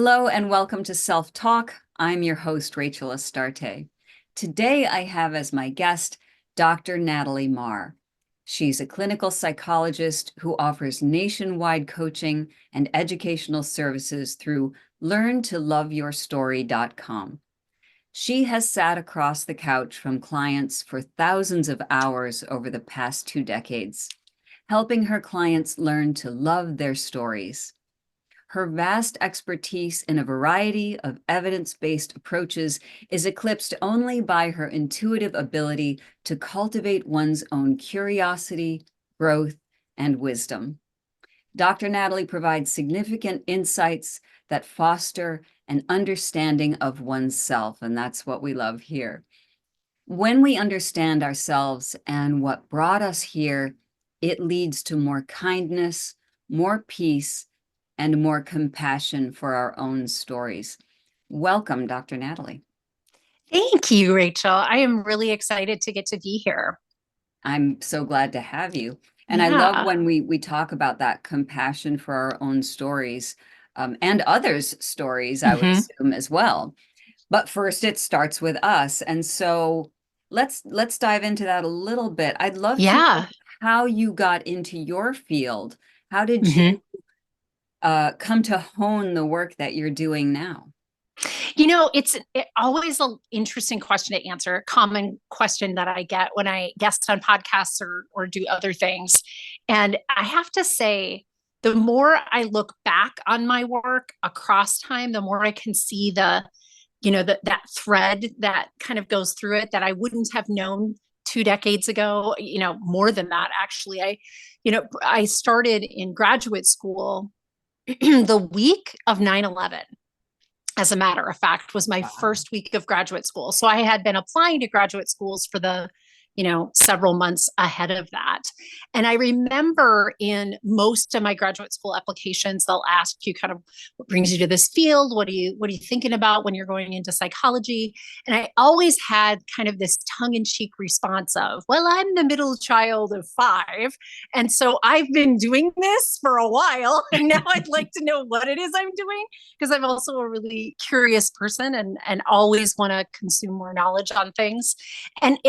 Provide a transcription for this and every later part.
Hello and welcome to Self Talk. I'm your host, Rachel Astarte. Today I have as my guest Dr. Natalie Marr. She's a clinical psychologist who offers nationwide coaching and educational services through learntoloveyourstory.com. She has sat across the couch from clients for thousands of hours over the past 2 decades, helping her clients learn to love their stories. Her vast expertise in a variety of evidence-based approaches is eclipsed only by her intuitive ability to cultivate one's own curiosity, growth, and wisdom. Dr. Natalie provides significant insights that foster an understanding of oneself, and that's what we love here. When we understand ourselves and what brought us here, it leads to more kindness, more peace, and more compassion for our own stories. Welcome, Dr. Natalie. Thank you, Rachel. I am really excited to get to be here. I'm so glad to have you. And I love Yeah. when we talk about that compassion for our own stories, and others' stories, I would hmm assume as well. But first, it starts with us. And so let's dive into that a little bit. I'd love to know Yeah. how you got into your field. How did hmm you come to hone the work that you're doing now? It's always an interesting question to answer, a common question that I get when I guest on podcasts or do other things. And I have to say, the more I look back on my work across time, the more I can see that thread that kind of goes through it that I wouldn't have known 2 decades ago, more than that, actually. I started in graduate school the week of 9/11, as a matter of fact, was my Wow. first week of graduate school. So I had been applying to graduate schools for the several months ahead of that. And I remember in most of my graduate school applications, they'll ask you kind of what brings you to this field? What are you thinking about when you're going into psychology? And I always had kind of this tongue-in-cheek response of, well, I'm the middle child of five. And so I've been doing this for a while. And now I'd like to know what it is I'm doing, because I'm also a really curious person and always want to consume more knowledge on things. And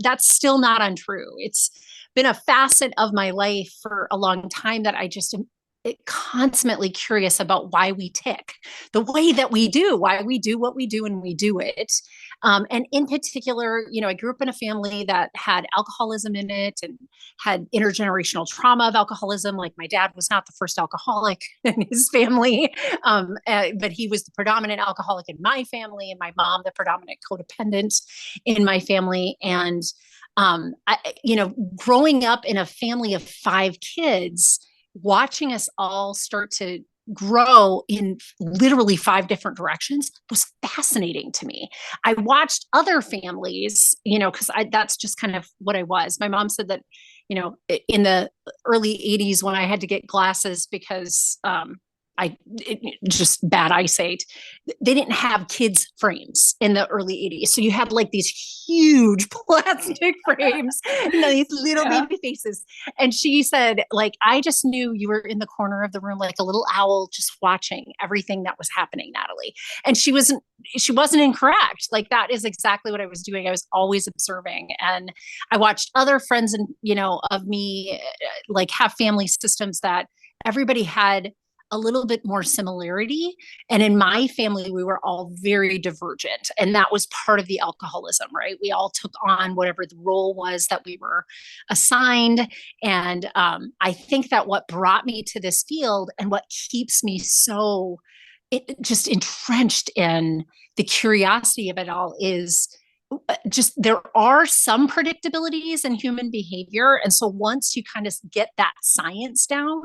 that's still not untrue. It's been a facet of my life for a long time that I just am constantly curious about why we tick the way that we do, why we do what we do and we do it. And in particular, I grew up in a family that had alcoholism in it and had intergenerational trauma of alcoholism. Like, my dad was not the first alcoholic in his family, but he was the predominant alcoholic in my family, and my mom, the predominant codependent in my family. And growing up in a family of five kids, watching us all start to grow in literally five different directions was fascinating to me. I watched other families, because that's just kind of what I was. My mom said that, in the early 80s, when I had to get glasses because just bad eyesight, they didn't have kids frames in the early 80s. So you had like these huge plastic frames and these little Yeah. baby faces. And she said, like, I just knew you were in the corner of the room like a little owl, just watching everything that was happening, Natalie. And she wasn't incorrect. Like, that is exactly what I was doing. I was always observing. And I watched other friends and of me like have family systems that everybody had a little bit more similarity. And in my family, we were all very divergent. And that was part of the alcoholism, right? We all took on whatever the role was that we were assigned. And I think that what brought me to this field and what keeps me so just entrenched in the curiosity of it all is just there are some predictabilities in human behavior. And so once you kind of get that science down,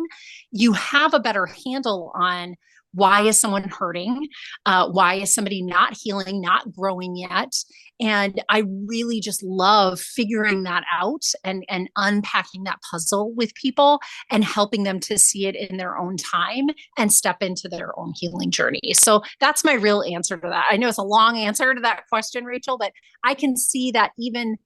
you have a better handle on why is someone hurting? Why is somebody not healing, not growing yet? And I really just love figuring that out and unpacking that puzzle with people and helping them to see it in their own time and step into their own healing journey. So that's my real answer to that. I know it's a long answer to that question, Rachel, but I can see that even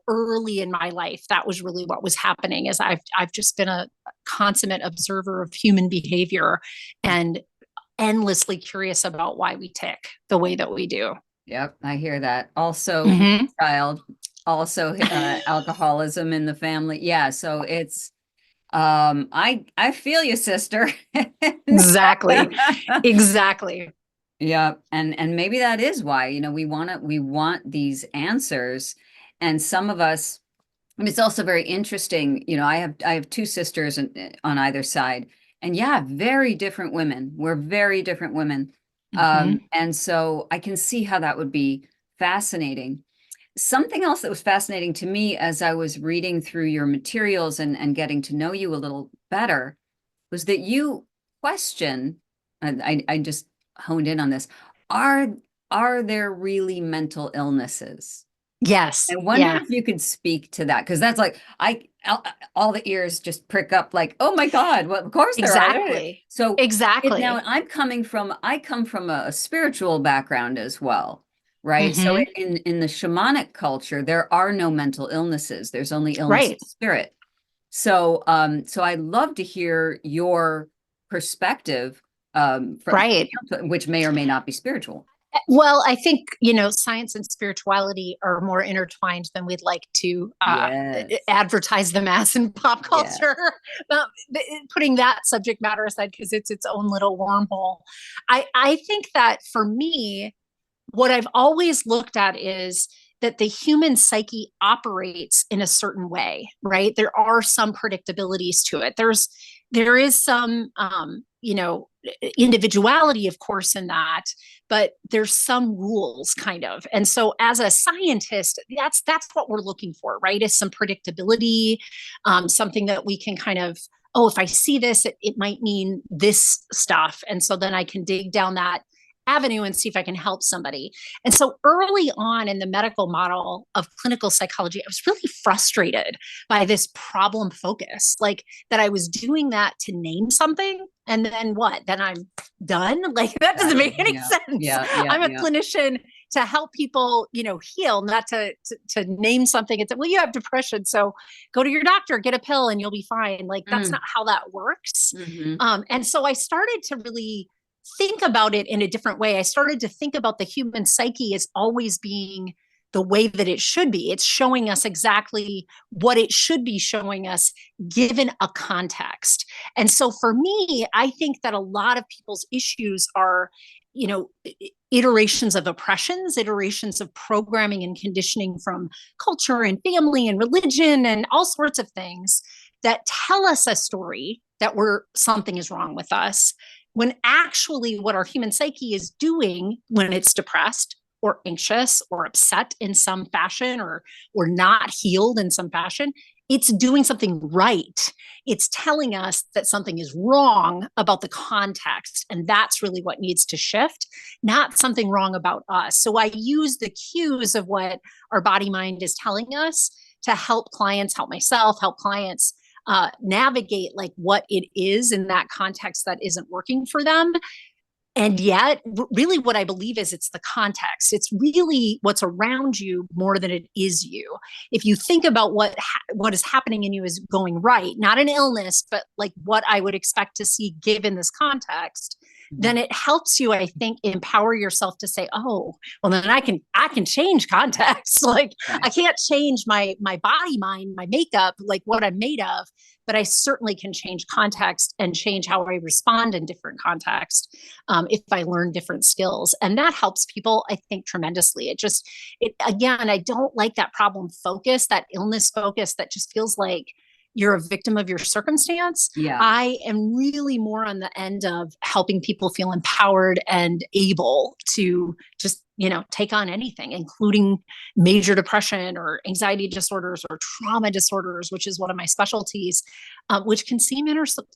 early in my life, that was really what was happening. Is I've just been a consummate observer of human behavior, and endlessly curious about why we tick the way that we do. Yep, I hear that. Also, Mm-hmm. child, also alcoholism in the family. Yeah, so it's I feel you, sister. Exactly. Exactly. Yeah, and maybe that is why, we want these answers. And some of us, I mean, it's also very interesting, I have two sisters on either side. And yeah, very different women. We're very different women. Mm-hmm. And so I can see how that would be fascinating. Something else that was fascinating to me as I was reading through your materials and getting to know you a little better was that you question, and I just honed in on this, are are there really mental illnesses? Yes. I wonder Yeah. if you could speak to that, because that's like all the ears just prick up like, oh my God, well, of course there are. Exactly. So now Exactly. I come from a spiritual background as well, right? So Mm-hmm. in the shamanic culture, there are no mental illnesses. There's only illness of Right. spirit. So I'd love to hear your perspective from Right. which may or may not be spiritual. Well, I think, science and spirituality are more intertwined than we'd like to Yes. advertise them as in pop Yeah. culture. Uh, Putting that subject matter aside because it's its own little wormhole. I think that for me, what I've always looked at is that the human psyche operates in a certain way, right? There are some predictabilities to it. There is some individuality, of course, in that, but there's some rules kind of. And so as a scientist, that's what we're looking for, right? Is some predictability, something that we can kind of, oh, if I see this, it might mean this stuff. And so then I can dig down that avenue and see if I can help somebody. And so early on in the medical model of clinical psychology, I was really frustrated by this problem focus, like that I was doing that to name something. And then what? Then I'm done. Like that doesn't Exactly. make any Yeah. sense. Yeah. Yeah. I'm a Yeah. clinician to help people, heal, not to name something and say, well, you have depression. So go to your doctor, get a pill and you'll be fine. Like that's Mm. not how that works. Hmm. And so I started to really think about it in a different way. I started to think about the human psyche as always being the way that it should be. It's showing us exactly what it should be showing us given a context. And so for me, I think that a lot of people's issues are, you know, iterations of oppressions, iterations of programming and conditioning from culture and family and religion and all sorts of things that tell us a story that we're something is wrong with us, when actually what our human psyche is doing when it's depressed or anxious or upset in some fashion or not healed in some fashion, it's doing something right. It's telling us that something is wrong about the context. And that's really what needs to shift, not something wrong about us. So I use the cues of what our body mind is telling us to help clients, help myself, help clients navigate like what it is in that context that isn't working for them. And yet, really, what I believe is it's the context. It's really what's around you more than it is you. If you think about what is happening in you is going right, not an illness, but like what I would expect to see given this context, then it helps you, I think, empower yourself to say, "Oh, well, then I can change context. Like Right. I can't change my body, mind, my makeup, like what I'm made of." But I certainly can change context and change how I respond in different contexts if I learn different skills. And that helps people, I think, tremendously. Again, I don't like that problem focus, that illness focus that just feels like you're a victim of your circumstance. Yeah. I am really more on the end of helping people feel empowered and able to just, take on anything, including major depression or anxiety disorders or trauma disorders, which is one of my specialties, which can seem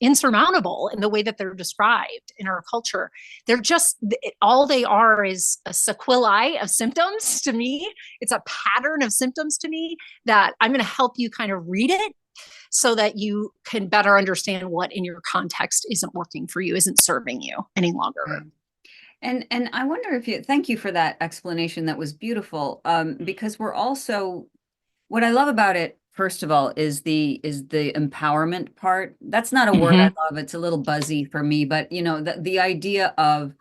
insurmountable in the way that they're described in our culture. They're just, all they are is a sequelae of symptoms to me. It's a pattern of symptoms to me that I'm going to help you kind of read it so that you can better understand what in your context isn't working for you, isn't serving you any longer. And I wonder if thank you for that explanation. That was beautiful. Because we're also, what I love about it first of all, is the empowerment part. That's not a word I Hmm. love. It's a little buzzy for me, but the idea of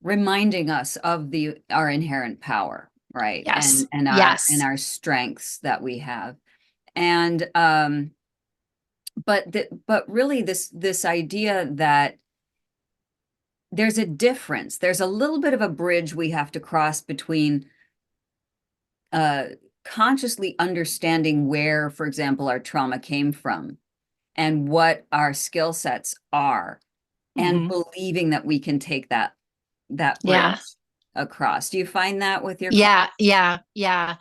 reminding us of the our inherent power, right? Yes. And Yes. our strengths that we have. And but really this idea that there's a difference. There's a little bit of a bridge we have to cross between uh consciously understanding where, for example, our trauma came from and what our skill sets are, and Hmm. believing that we can take that bridge Yeah. across. Do you find that with your Yeah, clients? yeah.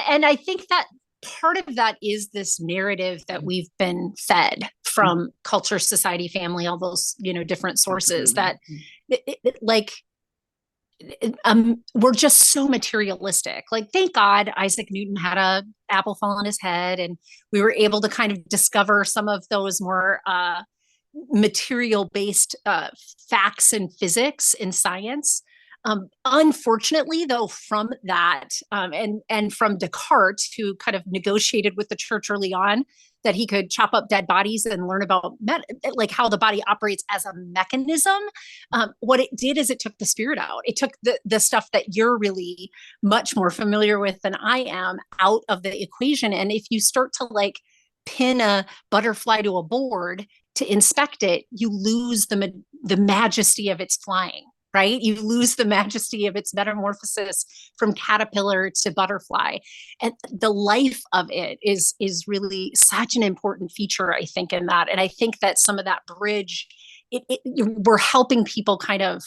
And I think that part of that is this narrative that we've been fed Mhm. from culture, society, family, all those, different sources Absolutely. that like we're just so materialistic. Like, thank God Isaac Newton had a apple fall on his head, and we were able to kind of discover some of those more material based facts and physics and science. Unfortunately, though, from that and from Descartes, who kind of negotiated with the church early on that he could chop up dead bodies and learn about like how the body operates as a mechanism. What it did is it took the spirit out. It took the stuff that you're really much more familiar with than I am out of the equation. And if you start to like pin a butterfly to a board to inspect it, you lose the majesty of its flying, right? You lose the majesty of its metamorphosis from caterpillar to butterfly. And the life of it is really such an important feature, I think, in that. And I think that some of that bridge, we're helping people kind of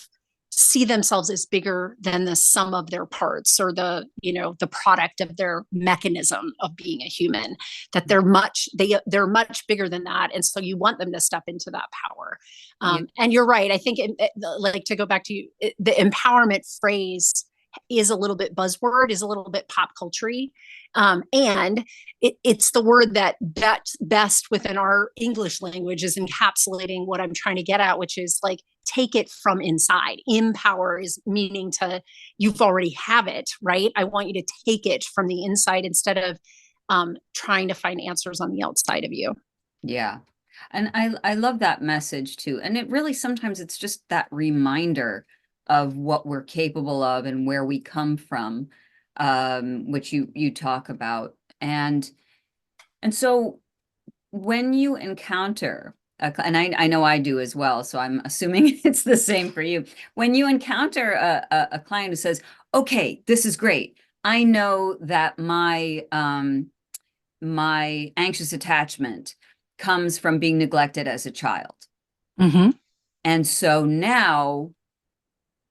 see themselves as bigger than the sum of their parts, or the product of their mechanism of being a human, that they're much bigger than that. And so you want them to step into that power. Yeah. And you're right. I think like, to go back to the empowerment phrase is a little bit buzzword, is a little bit pop culture. And it's the word that best within our English language is encapsulating what I'm trying to get at, which is like, take it from inside. Empower is meaning to, you've already have it, right? I want you to take it from the inside instead of trying to find answers on the outside of you. Yeah. And I love that message too. And it really sometimes it's just that reminder of what we're capable of and where we come from, which you talk about. And so when you encounter and I know I do as well, so I'm assuming it's the same for you. When you encounter a client who says, "Okay, this is great. I know that my anxious attachment comes from being neglected as a child. Mm-hmm. And so now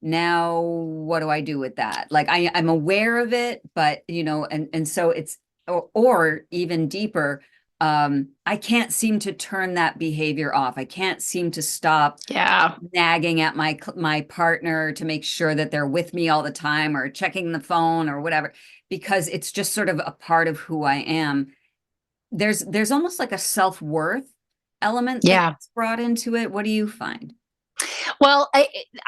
what do I do with that? Like I'm aware of it, but and so it's or even deeper, I can't seem to turn that behavior off. I can't seem to stop Yeah. nagging at my partner to make sure that they're with me all the time or checking the phone or whatever, because it's just sort of a part of who I am. There's almost like a self-worth element that Yeah. gets brought into it. What do you find? Well,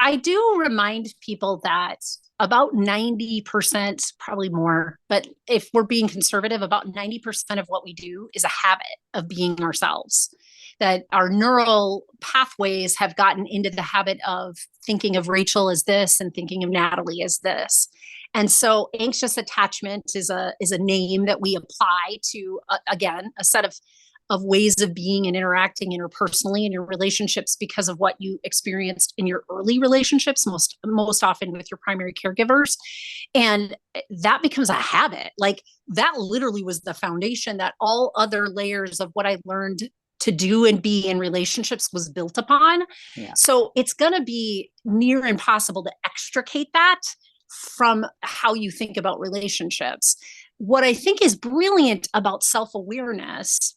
I do remind people that about 90%, probably more, but if we're being conservative, about 90% of what we do is a habit of being ourselves. That our neural pathways have gotten into the habit of thinking of Rachel as this and thinking of Natalie as this. And so anxious attachment is a name that we apply to, again, a set of ways of being and interacting interpersonally in your relationships because of what you experienced in your early relationships, most often with your primary caregivers. And that becomes a habit. Like, that literally was the foundation that all other layers of what I learned to do and be in relationships was built upon. Yeah. So it's going to be near impossible to extricate that from how you think about relationships. What I think is brilliant about self-awareness,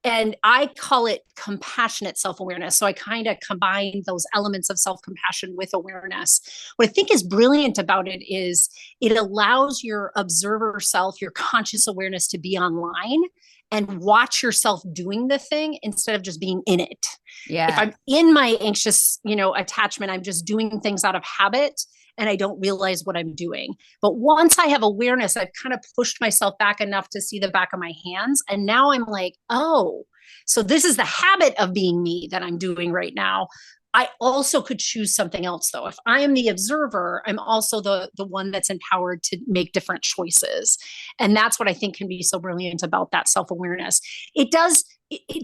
and I call it compassionate self-awareness. So I kind of combine those elements of self-compassion with awareness. What I think is brilliant about it is it allows your observer self, your conscious awareness, to be online and watch yourself doing the thing instead of just being in it. If Yeah. I'm in my anxious, attachment, I'm just doing things out of habit. and I don't realize what I'm doing. But once I have awareness, I've kind of pushed myself back enough to see the back of my hands. And now I'm like, oh, so this is the habit of being me that I'm doing right now. I also could choose something else though. If I am the observer, I'm also the one that's empowered to make different choices. And that's what I think can be so brilliant about that self-awareness. It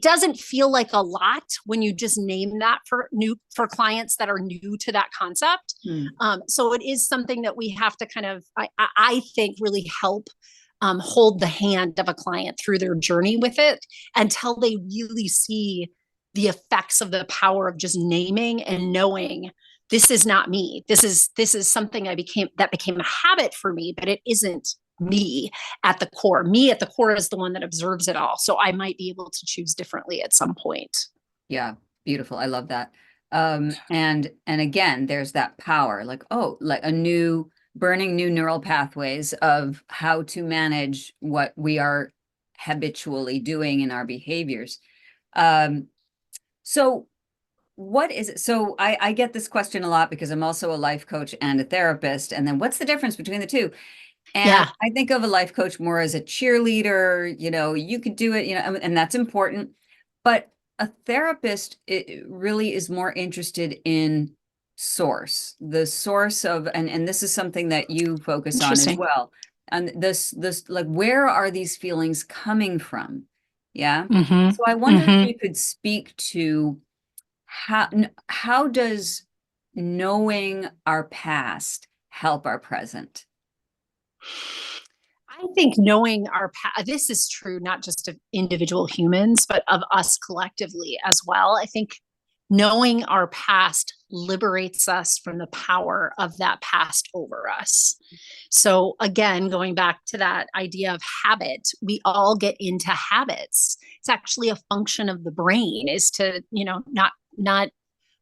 doesn't feel like a lot when you just name that for clients that are new to that concept. So it is something that we have to kind of, I think, really help hold the hand of a client through their journey with it until they really see the effects of the power of just naming and knowing this is not me. This is something that became a habit for me, but it isn't me at the core. Me at the core is the one that observes it all. So I might be able to choose differently at some point. Yeah, beautiful. I love that. And again, there's that power, like, oh, like burning new neural pathways of how to manage what we are habitually doing in our behaviors. So what is it? So I get this question a lot because I'm also a life coach and a therapist. And then what's the difference between the two? And Yeah. I think of a life coach more as a cheerleader, you could do it, and that's important. But a therapist, it really is more interested in the source of, and this is something that you focus on as well. And this, like, where are these feelings coming from? Yeah. Mm-hmm. So I wonder if you could speak to how does knowing our past help our present? I think knowing our past, this is true not just of individual humans, but of us collectively as well. I think knowing our past liberates us from the power of that past over us. So, again, going back to that idea of habit, we all get into habits. It's actually a function of the brain, is to, not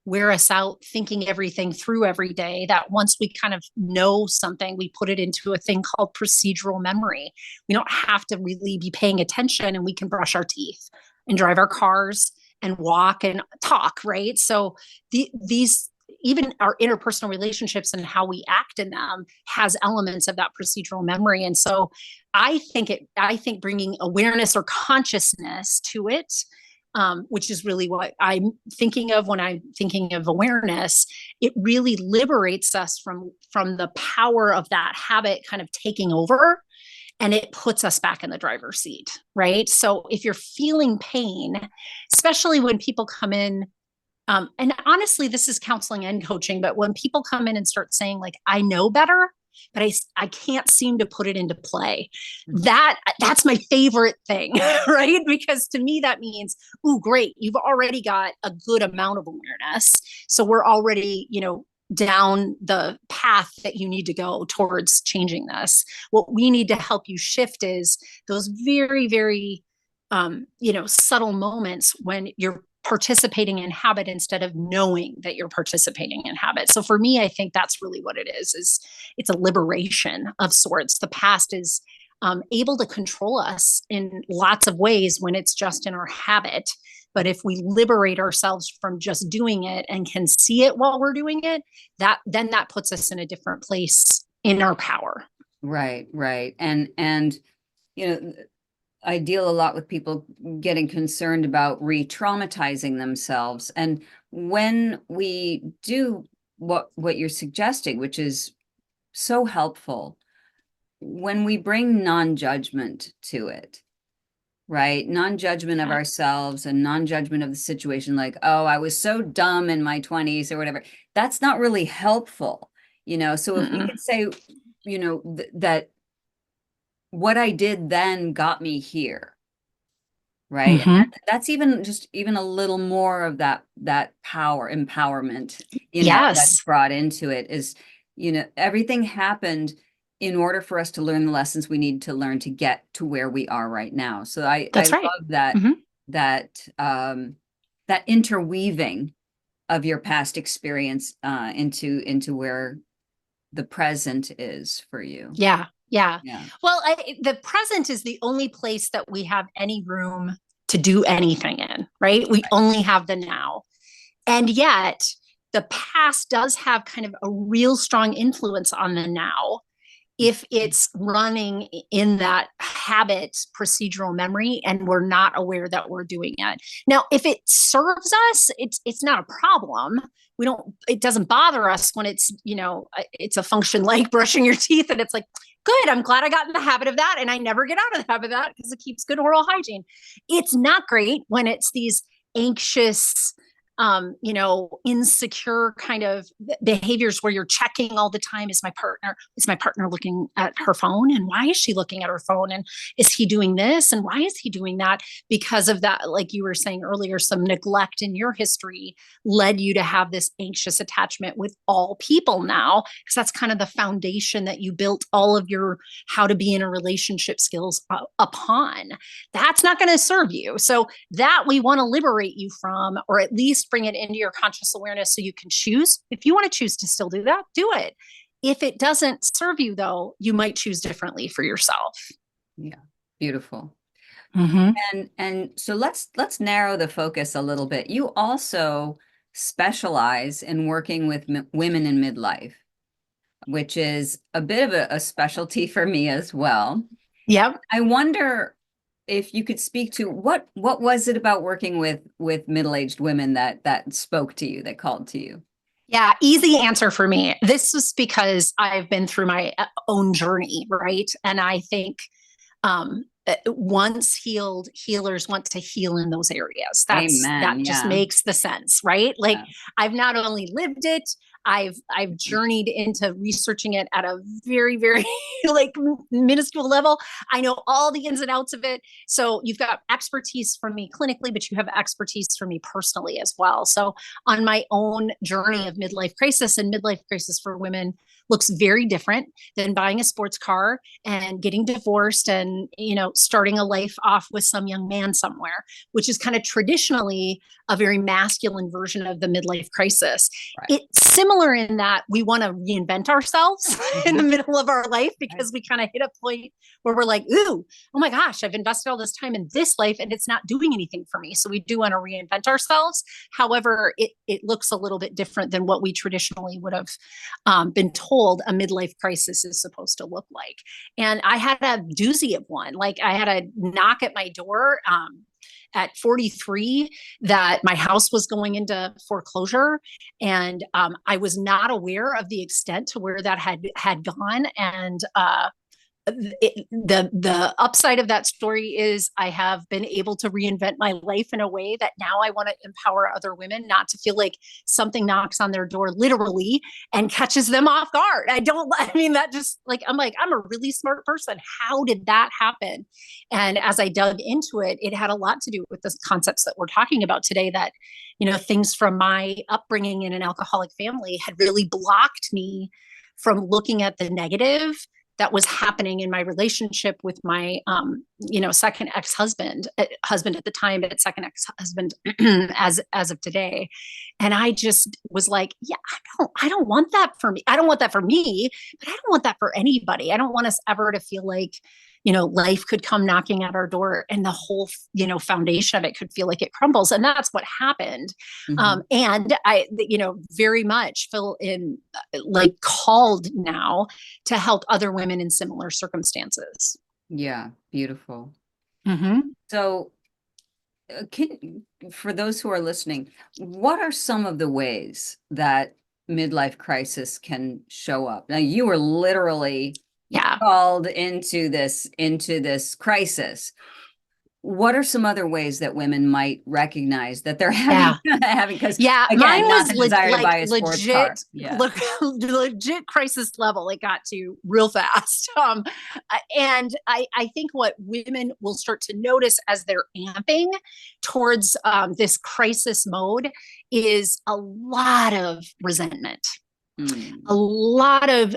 wear us out thinking everything through every day, that once we kind of know something, we put it into a thing called procedural memory. We don't have to really be paying attention, and we can brush our teeth and drive our cars and walk and talk, right? So these, even our interpersonal relationships and how we act in them, has elements of that procedural memory. And so I think bringing awareness or consciousness to it, which is really what I'm thinking of when I'm thinking of awareness, it really liberates us from the power of that habit kind of taking over, and it puts us back in the driver's seat, right? So if you're feeling pain, especially when people come in, and honestly, this is counseling and coaching, but when people come in and start saying, like, I know better, but I can't seem to put it into play. That's my favorite thing, right? Because to me, that means, ooh, great, you've already got a good amount of awareness. So we're already, down the path that you need to go towards changing this. What we need to help you shift is those very, very, subtle moments when you're participating in habit instead of knowing that you're participating in habit. So for me, I think that's really what it is it's a liberation of sorts. The past is able to control us in lots of ways when it's just in our habit. But if we liberate ourselves from just doing it and can see it while we're doing it, then that puts us in a different place in our power. Right. And I deal a lot with people getting concerned about re-traumatizing themselves. And when we do what you're suggesting, which is so helpful, when we bring non-judgment to it, right? Non-judgment of ourselves and non-judgment of the situation, like, oh, I was so dumb in my 20s or whatever. That's not really helpful, So if we could say, that what I did then got me here, right? Mm-hmm. And that's even a little more of that empowerment, Yes. that's brought into it is, everything happened in order for us to learn the lessons we need to learn to get to where we are right now. So I That's right. love that, Mm-hmm. that interweaving of your past experience into where the present is for you. Yeah. Yeah. Well, the present is the only place that we have any room to do anything in, right? We only have the now. And yet the past does have kind of a real strong influence on the now if it's running in that habit procedural memory and we're not aware that we're doing it. Now, if it serves us, it's not a problem. It doesn't bother us when it's, it's a function like brushing your teeth and it's like, good, I'm glad I got in the habit of that and I never get out of the habit of that because it keeps good oral hygiene. It's not great when it's these anxious, insecure kind of behaviors where you're checking all the time. Is my partner looking at her phone? And why is she looking at her phone? And is he doing this? And why is he doing that? Because of that, like you were saying earlier, some neglect in your history led you to have this anxious attachment with all people now, because that's kind of the foundation that you built all of your how to be in a relationship skills upon. That's not going to serve you. So that we want to liberate you from, or at least bring it into your conscious awareness so you can choose. If you want to choose to still do that, do it. If it doesn't serve you, though, you might choose differently for yourself. Yeah, beautiful. Mm-hmm. And so let's narrow the focus a little bit. You also specialize in working with women in midlife, which is a bit of a specialty for me as well. Yep. I wonder if you could speak to what was it about working with middle-aged women that spoke to you, that called to you? Yeah, easy answer for me. This was because I've been through my own journey, right? And I think once healed, healers want to heal in those areas. That just makes the sense, right? Like I've not only lived it, I've journeyed into researching it at a very, very like minuscule level. I know all the ins and outs of it. So you've got expertise from me clinically, but you have expertise from me personally as well. So on my own journey of midlife crisis, and midlife crisis for women looks very different than buying a sports car and getting divorced and, starting a life off with some young man somewhere, which is kind of traditionally a very masculine version of the midlife crisis. Right. It's similar in that we want to reinvent ourselves in the middle of our life because we kind of hit a point where we're like, ooh, oh my gosh, I've invested all this time in this life and it's not doing anything for me. So we do want to reinvent ourselves. However, it looks a little bit different than what we traditionally would have been told a midlife crisis is supposed to look like. And I had a doozy of one. Like I had a knock at my door at 43 that my house was going into foreclosure. And I was not aware of the extent to where that had gone. And the upside of that story is I have been able to reinvent my life in a way that now I want to empower other women not to feel like something knocks on their door literally and catches them off guard. That just like, I'm a really smart person. How did that happen? And as I dug into it, it had a lot to do with the concepts that we're talking about today, that, things from my upbringing in an alcoholic family had really blocked me from looking at the negative that was happening in my relationship with my, second husband at the time, but second ex-husband as of today. And I just was like, yeah, I don't want that for me. I don't want that for me, but I don't want that for anybody. I don't want us ever to feel like, life could come knocking at our door and the whole, foundation of it could feel like it crumbles. And that's what happened. And I, very much feel in like called now to help other women in similar circumstances. Yeah. Beautiful. Mm-hmm. So for those who are listening, what are some of the ways that midlife crisis can show up? Now, you were literally called into this crisis. What are some other ways that women might recognize that they're having because again, mine was desire to buy a sports car. Legit crisis level it got to real fast. And I think what women will start to notice as they're amping towards this crisis mode is a lot of resentment. A lot of,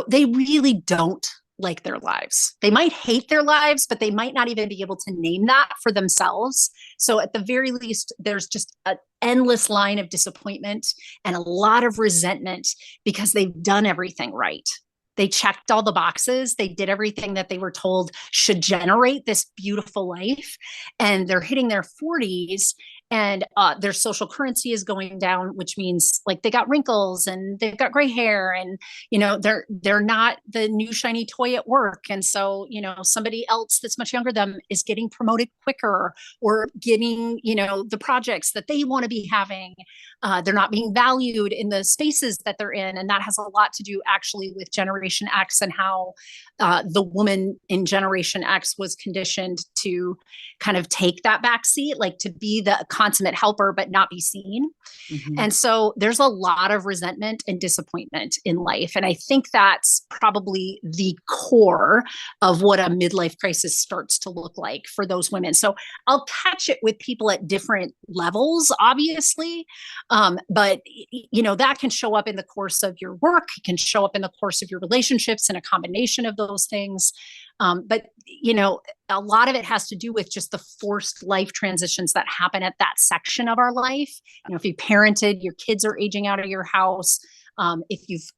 they really don't like their lives. They might hate their lives, but they might not even be able to name that for themselves. So at the very least, there's just an endless line of disappointment and a lot of resentment because they've done everything right. They checked all the boxes. They did everything that they were told should generate this beautiful life. And they're hitting their 40s and their social currency is going down, which means like they got wrinkles and they've got gray hair, and they're not the new shiny toy at work, and so somebody else that's much younger than them is getting promoted quicker or getting the projects that they want to be having. They're not being valued in the spaces that they're in, and that has a lot to do actually with Generation X and how the woman in Generation X was conditioned to kind of take that back seat, like to be the consummate helper but not be seen. Mm-hmm. And so there's a lot of resentment and disappointment in life. And I think that's probably the core of what a midlife crisis starts to look like for those women. So I'll catch it with people at different levels, obviously. But that can show up in the course of your work. It can show up in the course of your relationships, and a combination of those things. But a lot of it has to do with just the forced life transitions that happen at that section of our life. If you parented, your kids are aging out of your house. If you've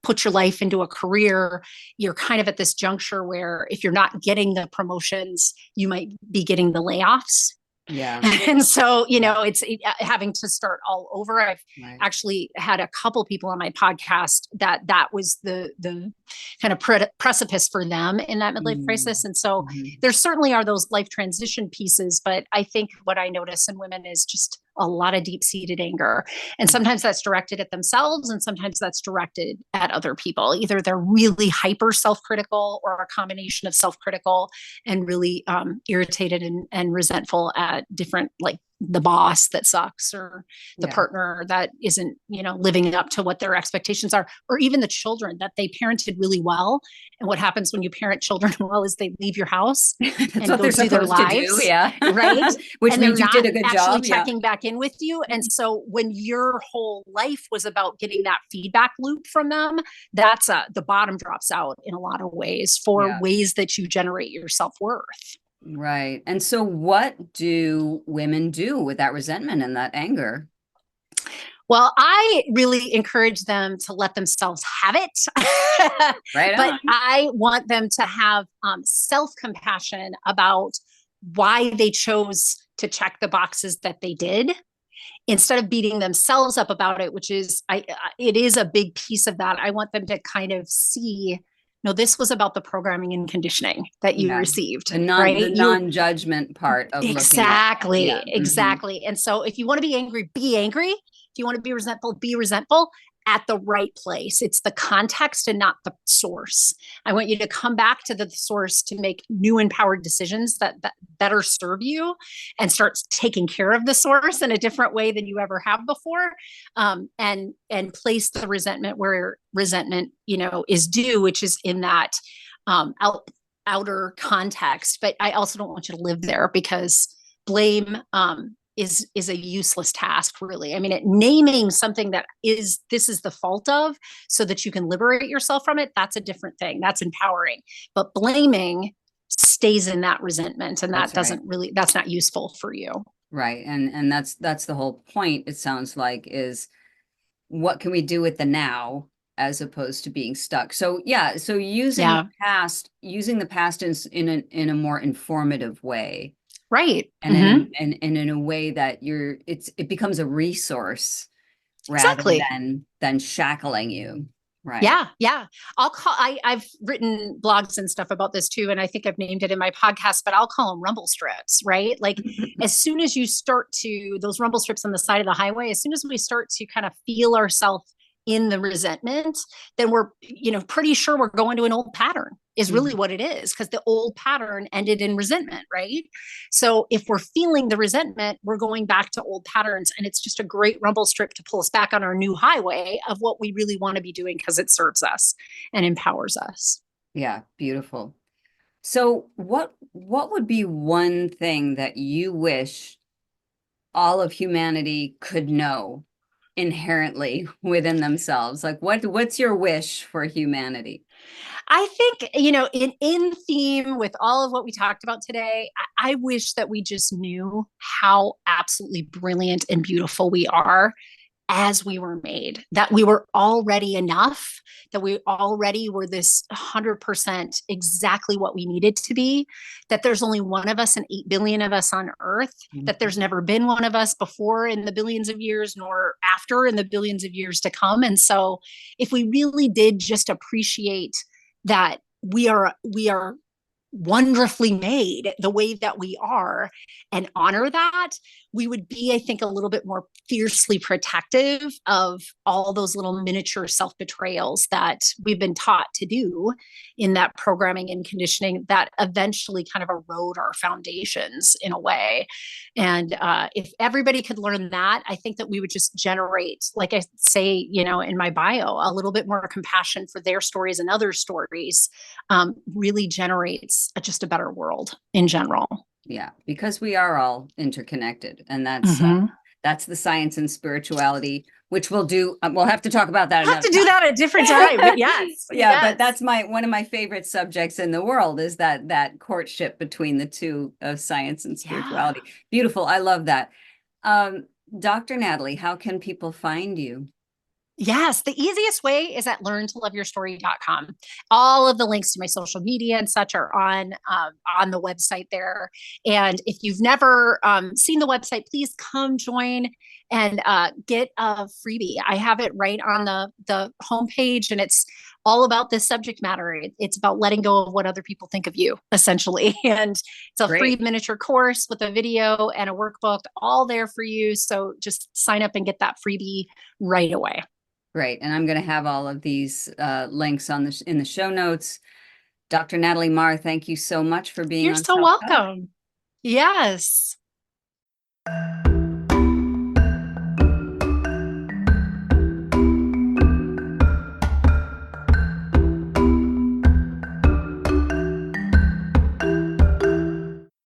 put your life into a career, you're kind of at this juncture where if you're not getting the promotions, you might be getting the layoffs. Yeah. And so, it's having to start all over. I've actually had a couple people on my podcast that was the kind of precipice for them in that midlife crisis. And so there certainly are those life transition pieces, but I think what I notice in women is just a lot of deep-seated anger. And sometimes that's directed at themselves, and sometimes that's directed at other people. Either they're really hyper self-critical, or a combination of self-critical and really irritated and resentful at different, like the boss that sucks, or the partner that isn't, living up to what their expectations are, or even the children that they parented really well. And what happens when you parent children well is they leave your house and go do their lives, right? Which and means you did a good job. Checking back in with you. And so when your whole life was about getting that feedback loop from them, that's the bottom drops out in a lot of ways for ways that you generate your self-worth. Right. And so what do women do with that resentment and that anger? Well, I really encourage them to let themselves have it. But I want them to have self-compassion about why they chose to check the boxes that they did, instead of beating themselves up about it, which is, it is a big piece of that. I want them to kind of see, no, this was about the programming and conditioning that you received. The non-judgment part of exactly. And so if you want to be angry, be angry. If you want to be resentful at the right place. It's the context and not the source. I want you to come back to the source to make new empowered decisions that better serve you, and start taking care of the source in a different way than you ever have before. And place the resentment where resentment, is due, which is in that outer context. But I also don't want you to live there, because blame is a useless task, really. I mean, naming something that this is the fault of, so that you can liberate yourself from it, that's a different thing. That's empowering. But blaming stays in that resentment, and that's not useful for you. Right. And that's the whole point, it sounds like, is what can we do with the now, as opposed to being stuck. So using the past in a more informative way. Right. And in a way that it becomes a resource rather than shackling you. Right. Yeah. I've written blogs and stuff about this too, and I think I've named it in my podcast, but I'll call them rumble strips, right? Like as soon as you start to, those rumble strips on the side of the highway, as soon as we start to kind of feel ourselves in the resentment, then we're, pretty sure we're going to an old pattern, is really what it is, because the old pattern ended in resentment, right? So if we're feeling the resentment, we're going back to old patterns, and it's just a great rumble strip to pull us back on our new highway of what we really want to be doing, because it serves us and empowers us. Yeah, beautiful. So what would be one thing that you wish all of humanity could know inherently within themselves? Like what's your wish for humanity? I think, in theme with all of what we talked about today, I wish that we just knew how absolutely brilliant and beautiful we are as we were made, that we were already enough, that we already were this 100% exactly what we needed to be, that there's only one of us and 8 billion of us on earth, that there's never been one of us before in the billions of years, nor after in the billions of years to come. And so if we really did just appreciate that we are wonderfully made the way that we are and honor that, we would be, I think, a little bit more fiercely protective of all those little miniature self betrayals that we've been taught to do in that programming and conditioning that eventually kind of erode our foundations in a way. And if everybody could learn that, I think that we would just generate, like I say, in my bio, a little bit more compassion for their stories and other stories, really generates just a better world in general. Yeah, because we are all interconnected, and Mm-hmm. that's the science and spirituality, which we'll do. We'll have to talk about that We'll have another to do time. that at a different time, but yes, Yeah, yes. but that's one of my favorite subjects in the world, is that courtship between the two of science and Yeah. spirituality. Beautiful. I love that. Um, Dr. Natalie, how can people find you? Yes, the easiest way is at learntoloveyourstory.com. All of the links to my social media and such are on the website there. And if you've never seen the website, please come join and get a freebie. I have it right on the homepage, and it's all about this subject matter. It's about letting go of what other people think of you, essentially. And it's a free Great. miniature course with a video and a workbook, all there for you. So just sign up and get that freebie right away. Great. And I'm going to have all of these links in the show notes. Dr. Natalie Marr, thank you so much for being You're on so Self Talk. welcome. Yes.